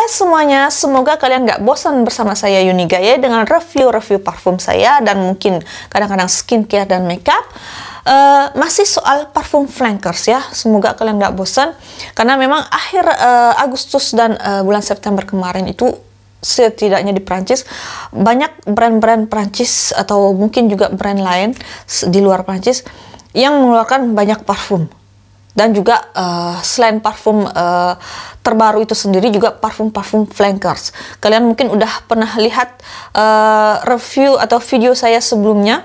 semuanya, semoga kalian gak bosan bersama saya Yuni Gaya dengan review-review parfum saya dan mungkin kadang-kadang skincare dan makeup. Masih soal parfum flankers ya, semoga kalian gak bosan karena memang akhir Agustus dan bulan September kemarin itu setidaknya di Prancis banyak brand-brand Prancis atau mungkin juga brand lain di luar Prancis yang mengeluarkan banyak parfum. Dan juga selain parfum terbaru itu sendiri juga parfum-parfum flankers. Kalian mungkin udah pernah lihat review atau video saya sebelumnya.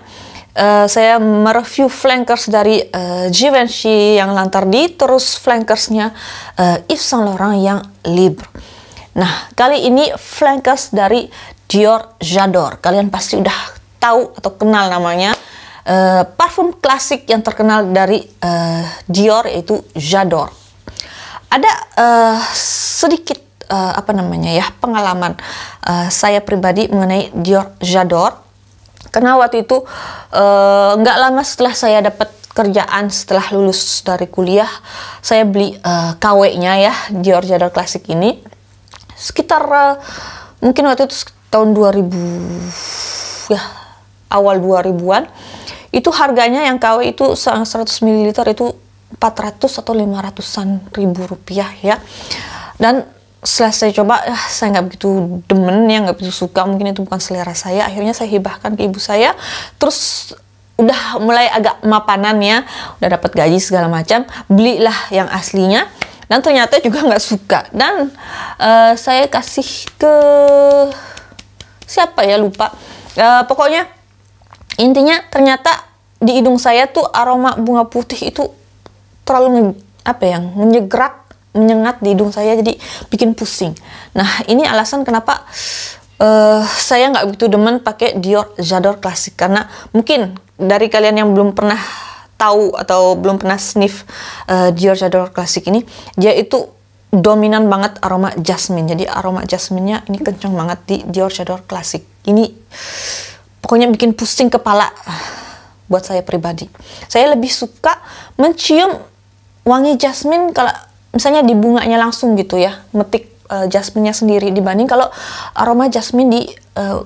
Saya mereview flankers dari Givenchy yang Lantardi, terus flankersnya Yves Saint Laurent yang Libre. Nah, kali ini flankers dari Dior J'adore. Kalian pasti udah tahu atau kenal namanya. Parfum klasik yang terkenal dari Dior yaitu J'adore. Ada sedikit pengalaman saya pribadi mengenai Dior J'adore karena waktu itu nggak lama setelah saya dapat kerjaan setelah lulus dari kuliah, saya beli KW-nya ya Dior J'adore klasik ini sekitar mungkin waktu itu tahun 2000 ya, awal 2000-an. Itu harganya yang KW itu 100 ml itu 400 atau 500-an ribu rupiah ya. Dan setelah saya coba, saya nggak begitu demen ya, nggak begitu suka, mungkin itu bukan selera saya. Akhirnya saya hibahkan ke ibu saya. Terus udah mulai agak mapanan ya, udah dapat gaji segala macam, belilah yang aslinya. Dan ternyata juga nggak suka. Dan saya kasih ke siapa ya, lupa. Pokoknya intinya ternyata di hidung saya tuh aroma bunga putih itu terlalu menyegrak, menyengat di hidung saya, jadi bikin pusing. Nah, ini alasan kenapa saya nggak begitu demen pakai Dior J'adore klasik, karena mungkin dari kalian yang belum pernah tahu atau belum pernah sniff Dior J'adore klasik ini, dia itu dominan banget aroma jasmine. Jadi aroma jasminenya ini kenceng banget di Dior J'adore klasik. Ini pokoknya bikin pusing kepala buat saya pribadi. Saya lebih suka mencium wangi jasmine kalau misalnya di bunganya langsung gitu ya, metik jasminenya sendiri dibanding kalau aroma jasmine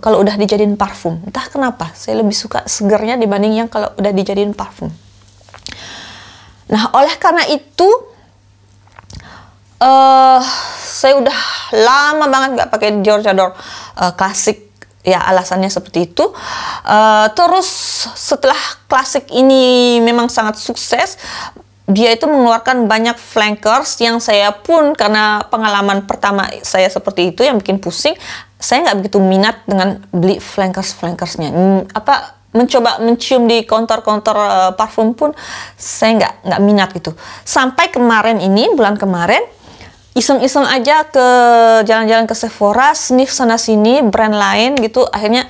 kalau udah dijadiin parfum. Entah kenapa saya lebih suka segernya dibanding yang kalau udah dijadiin parfum. Nah, oleh karena itu saya udah lama banget gak pakai Dior J'adore klasik. Ya, alasannya seperti itu. Terus setelah klasik ini memang sangat sukses, dia itu mengeluarkan banyak flankers yang saya pun karena pengalaman pertama saya seperti itu yang bikin pusing, saya nggak begitu minat dengan beli flankersnya. Mencoba mencium di kontor-kontor parfum pun saya nggak minat gitu. Sampai kemarin ini, bulan kemarin, iseng-iseng aja ke jalan-jalan ke Sephora, sniff sana-sini, brand lain gitu. Akhirnya,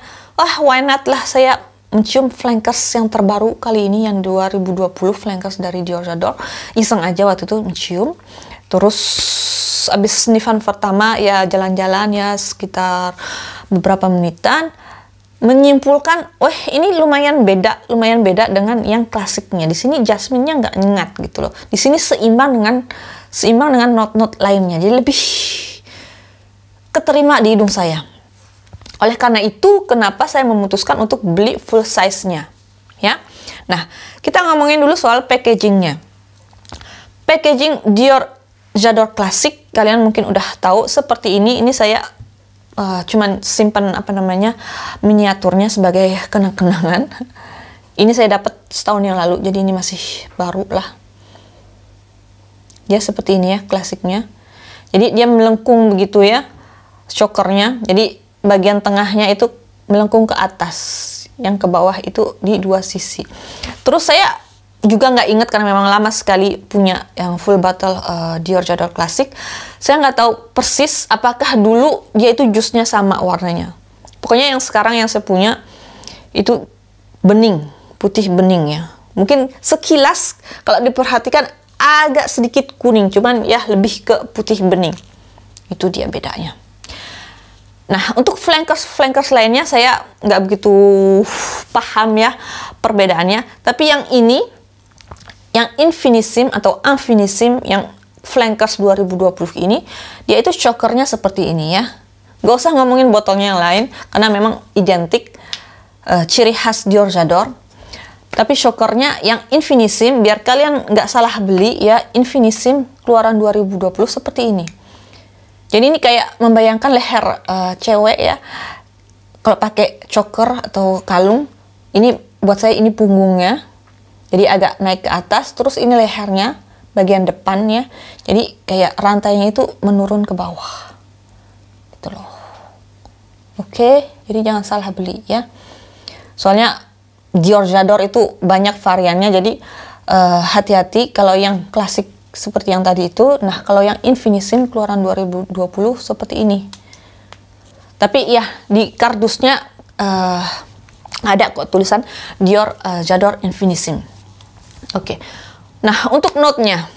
why not lah saya mencium flankers yang terbaru kali ini, yang 2020 flankers dari Dior J'adore. Iseng aja waktu itu mencium. Terus abis sniffan pertama ya jalan-jalan ya sekitar beberapa menitan. Menyimpulkan, ini lumayan beda dengan yang klasiknya. Di sini jasminnya nggak nyengat gitu loh. Di sini seimbang dengan not-not lainnya, jadi lebih keterima di hidung saya. Oleh karena itu, kenapa saya memutuskan untuk beli full size-nya, ya. Nah, kita ngomongin dulu soal packaging-nya. Packaging Dior J'adore klasik, kalian mungkin udah tahu seperti ini. Ini saya cuman simpan miniaturnya sebagai kenang-kenangan. Ini saya dapat setahun yang lalu, jadi ini masih baru lah. Dia seperti ini ya, klasiknya. Jadi dia melengkung begitu ya, chokernya. Jadi bagian tengahnya itu melengkung ke atas, yang ke bawah itu di dua sisi. Terus saya juga nggak ingat karena memang lama sekali punya yang full bottle Dior J'adore klasik. Saya nggak tahu persis apakah dulu dia itu jusnya sama warnanya. Pokoknya yang sekarang yang saya punya itu bening, putih bening ya. Mungkin sekilas kalau diperhatikan agak sedikit kuning, cuman ya lebih ke putih bening. Itu dia bedanya. Nah, untuk flankers lainnya saya nggak begitu paham ya perbedaannya. Tapi yang ini, yang Infinissime atau Infinissime yang Flankers 2020 ini, dia itu chokernya seperti ini ya. Gak usah ngomongin botolnya yang lain, karena memang identik, ciri khas Dior J'adore. Tapi chokernya yang Infinissime, biar kalian nggak salah beli ya, Infinissime keluaran 2020 seperti ini. Jadi ini kayak membayangkan leher cewek ya. Kalau pakai choker atau kalung, ini buat saya ini punggungnya. Jadi agak naik ke atas, terus ini lehernya, bagian depannya. Jadi kayak rantainya itu menurun ke bawah. Gitu loh. Oke, jadi jangan salah beli ya. Soalnya Dior J'adore itu banyak variannya, jadi hati-hati kalau yang klasik seperti yang tadi itu. Nah, kalau yang Infinissime keluaran 2020 seperti ini. Tapi ya, di kardusnya ada kok tulisan Dior J'adore Infinissime. Oke. Nah, untuk note-nya,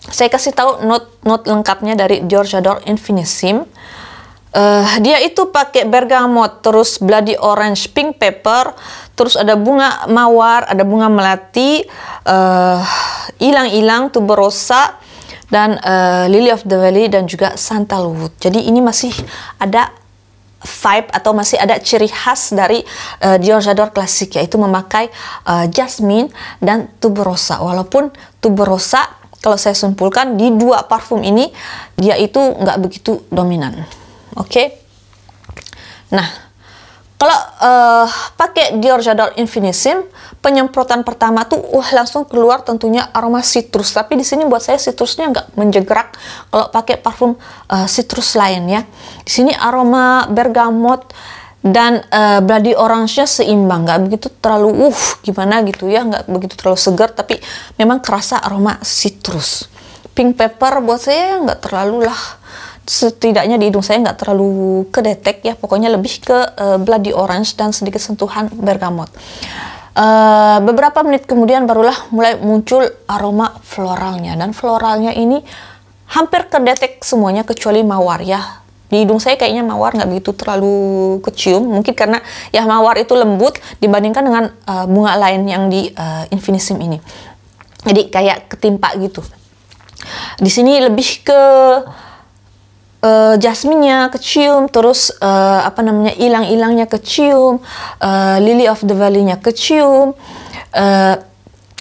saya kasih tahu note lengkapnya dari Dior J'adore Infinissime. Dia itu pakai bergamot, terus bloody orange, pink pepper, terus ada bunga mawar, ada bunga melati, ilang-ilang, tuberosa, dan lily of the valley, dan juga sandalwood. Jadi ini masih ada vibe atau masih ada ciri khas dari Dior J'adore klasik, yaitu memakai jasmine dan tuberosa. Walaupun tuberosa, kalau saya simpulkan di dua parfum ini, dia itu nggak begitu dominan. Oke. Nah, kalau pakai Dior J'adore Infinissime, penyemprotan pertama tuh langsung keluar tentunya aroma citrus. Tapi di sini buat saya citrusnya nggak menjegrak kalau pakai parfum citrus lain ya. Di sini aroma bergamot dan bloody orange-nya seimbang, nggak begitu terlalu gimana gitu ya, nggak begitu terlalu segar, tapi memang kerasa aroma citrus. Pink pepper buat saya nggak terlalu lah. Setidaknya di hidung saya nggak terlalu kedetek ya, pokoknya lebih ke bloody orange dan sedikit sentuhan bergamot. Beberapa menit kemudian barulah mulai muncul aroma floralnya, dan floralnya ini hampir kedetek semuanya kecuali mawar ya. Di hidung saya kayaknya mawar nggak begitu terlalu kecium, mungkin karena ya mawar itu lembut dibandingkan dengan bunga lain yang di Infinissime ini. Jadi kayak ketimpa gitu. Di sini lebih ke jasminnya kecium, terus ilang-ilangnya kecium, lily of the valley-nya kecium,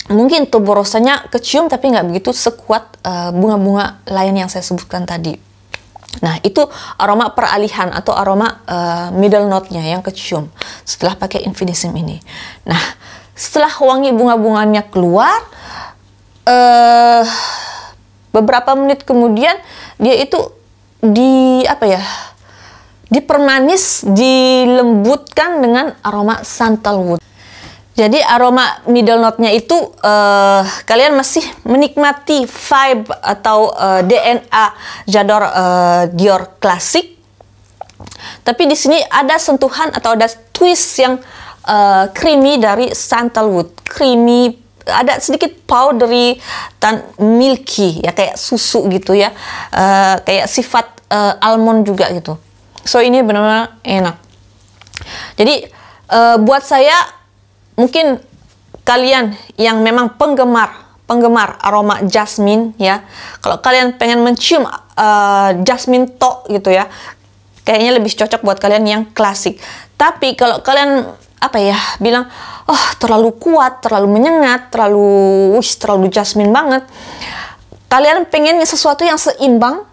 mungkin tuberosanya kecium, tapi nggak begitu sekuat bunga-bunga lain yang saya sebutkan tadi. Nah, itu aroma peralihan atau aroma middle note-nya yang kecium setelah pakai Infinissime ini. Nah, setelah wangi bunga-bunganya keluar, beberapa menit kemudian dia itu dipermanis, dilembutkan dengan aroma sandalwood. Jadi aroma middle note-nya itu kalian masih menikmati vibe atau DNA J'adore Dior klasik. Tapi di sini ada sentuhan atau ada twist yang creamy dari sandalwood, creamy, ada sedikit powdery dan milky ya, kayak susu gitu ya, kayak sifat almond juga gitu. So ini benar-benar enak. Jadi buat saya, mungkin kalian yang memang penggemar aroma jasmine ya, kalau kalian pengen mencium jasmine tok gitu ya, kayaknya lebih cocok buat kalian yang klasik. Tapi kalau kalian bilang, terlalu kuat, terlalu menyengat, terlalu jasmine banget, kalian pengen sesuatu yang seimbang,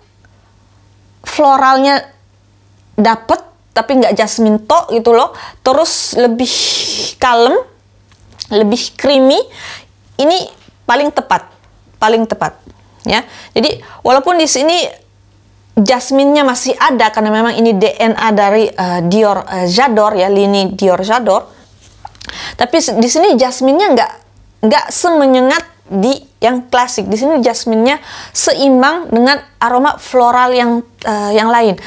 floralnya dapet tapi nggak jasmine tok gitu loh, terus lebih kalem, lebih creamy, ini paling tepat ya. Jadi walaupun di sini jasminnya masih ada karena memang ini DNA dari Dior J'adore ya, lini Dior J'adore. Tapi di sini jasminnya nggak semenyengat di yang klasik. Di sini jasminnya seimbang dengan aroma floral yang lain.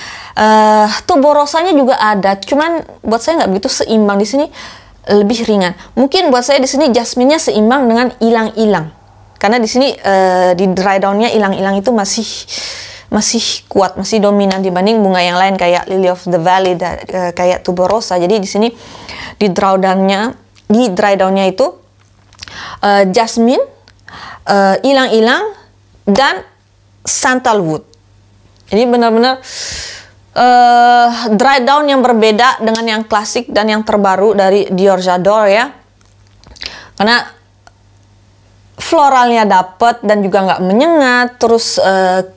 Tuberosanya juga ada, cuman buat saya nggak begitu seimbang. Di sini lebih ringan. Mungkin buat saya di sini jasminnya seimbang dengan ilang-ilang. Karena di sini di dry down-nya ilang-ilang itu masih kuat, masih dominan dibanding bunga yang lain kayak lily of the valley, kayak tuberosa. Jadi di sini di dry down-nya itu jasmine, ilang-ilang, dan sandalwood. Jadi benar-benar dry down yang berbeda dengan yang klasik dan yang terbaru dari Dior J'adore ya. Karena floralnya dapet dan juga nggak menyengat, terus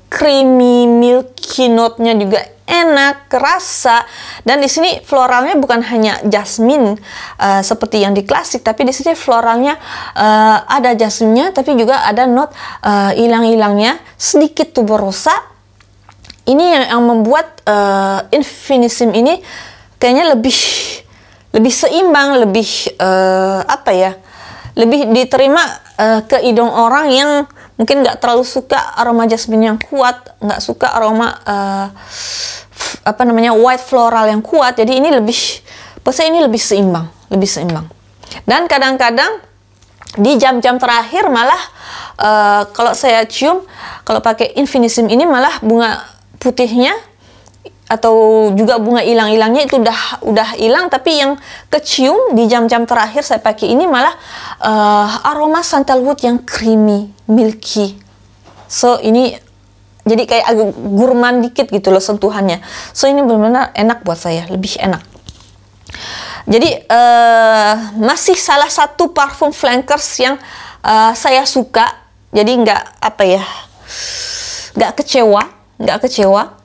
creamy, milky note-nya juga enak, kerasa. Dan di sini floralnya bukan hanya jasmine seperti yang di klasik, tapi di sini floralnya ada jasminnya, tapi juga ada note ilang-ilangnya, sedikit tuberosa. Ini yang membuat Infinissime ini kayaknya lebih seimbang, lebih apa ya? Lebih diterima ke hidung orang yang mungkin nggak terlalu suka aroma jasmine yang kuat, nggak suka aroma apa namanya white floral yang kuat. Jadi ini ini lebih seimbang, Dan kadang-kadang di jam-jam terakhir malah kalau saya cium, kalau pakai Infinissime ini malah bunga putihnya atau juga bunga ilang-ilangnya itu udah hilang, tapi yang kecium di jam-jam terakhir saya pakai ini malah aroma sandalwood yang creamy, milky. So ini jadi kayak agak gurman dikit gitu loh sentuhannya. So ini benar-benar enak buat saya, lebih enak. Jadi masih salah satu parfum flankers yang saya suka. Jadi nggak kecewa.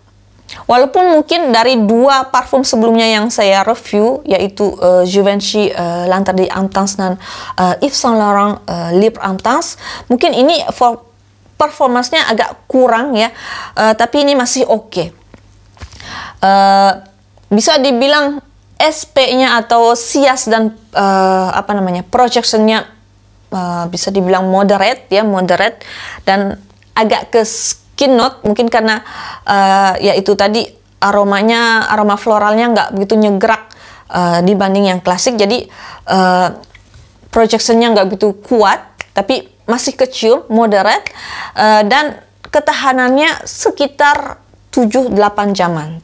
Walaupun mungkin dari dua parfum sebelumnya yang saya review, yaitu Givenchy L'Interdit Intense dan Yves Saint Laurent Libre Intense, mungkin ini performansnya agak kurang ya, tapi ini masih oke. Bisa dibilang SP-nya atau sias dan apa namanya projection-nya bisa dibilang moderate dan agak ke skin note, mungkin karena ya itu tadi aroma floralnya nggak begitu nyegrak dibanding yang klasik, jadi projectionnya nggak begitu kuat, tapi masih kecium, moderate, dan ketahanannya sekitar 7-8 jaman,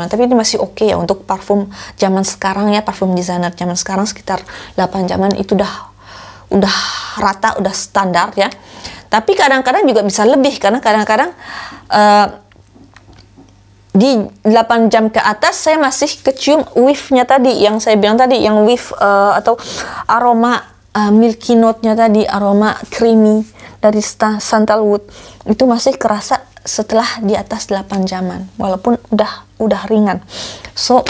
tapi ini masih oke ya untuk parfum zaman sekarang ya, parfum designer zaman sekarang sekitar 8 jaman itu udah rata, udah standar ya. Tapi kadang-kadang juga bisa lebih, karena kadang-kadang di 8 jam ke atas saya masih kecium whiff-nya tadi, yang saya bilang tadi, yang whiff atau aroma milky note-nya tadi, aroma creamy dari sandalwood, itu masih kerasa setelah di atas 8 jaman, walaupun udah ringan. So,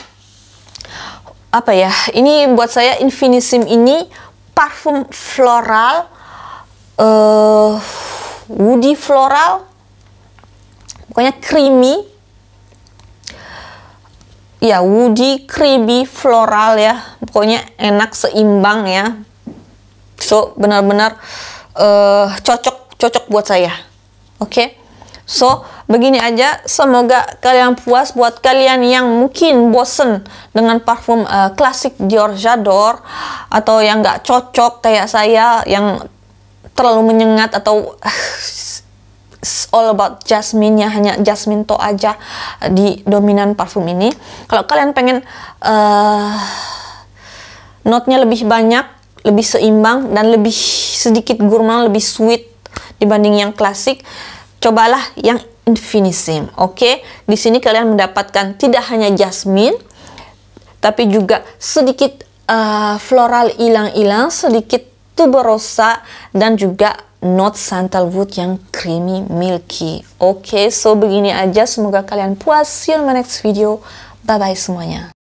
apa ya, ini buat saya Infinissime ini parfum floral, woody floral, pokoknya creamy ya, woody, creamy, floral ya, pokoknya enak, seimbang ya. So benar-benar cocok buat saya. Oke. So begini aja, semoga kalian puas. Buat kalian yang mungkin bosen dengan parfum klasik Dior J'adore, atau yang nggak cocok kayak saya yang terlalu menyengat, atau all about jasmine, ya hanya jasmine to aja di dominan parfum ini. Kalau kalian pengen note-nya lebih banyak, lebih seimbang, dan lebih sedikit gourmand, lebih sweet dibanding yang klasik, cobalah yang Infinissime. Oke, di sini kalian mendapatkan tidak hanya jasmine, tapi juga sedikit floral ilang-ilang, sedikit tuberosa, dan juga note sandalwood yang creamy, milky. Oke, so begini aja, semoga kalian puas. See you in my next video. Bye bye semuanya.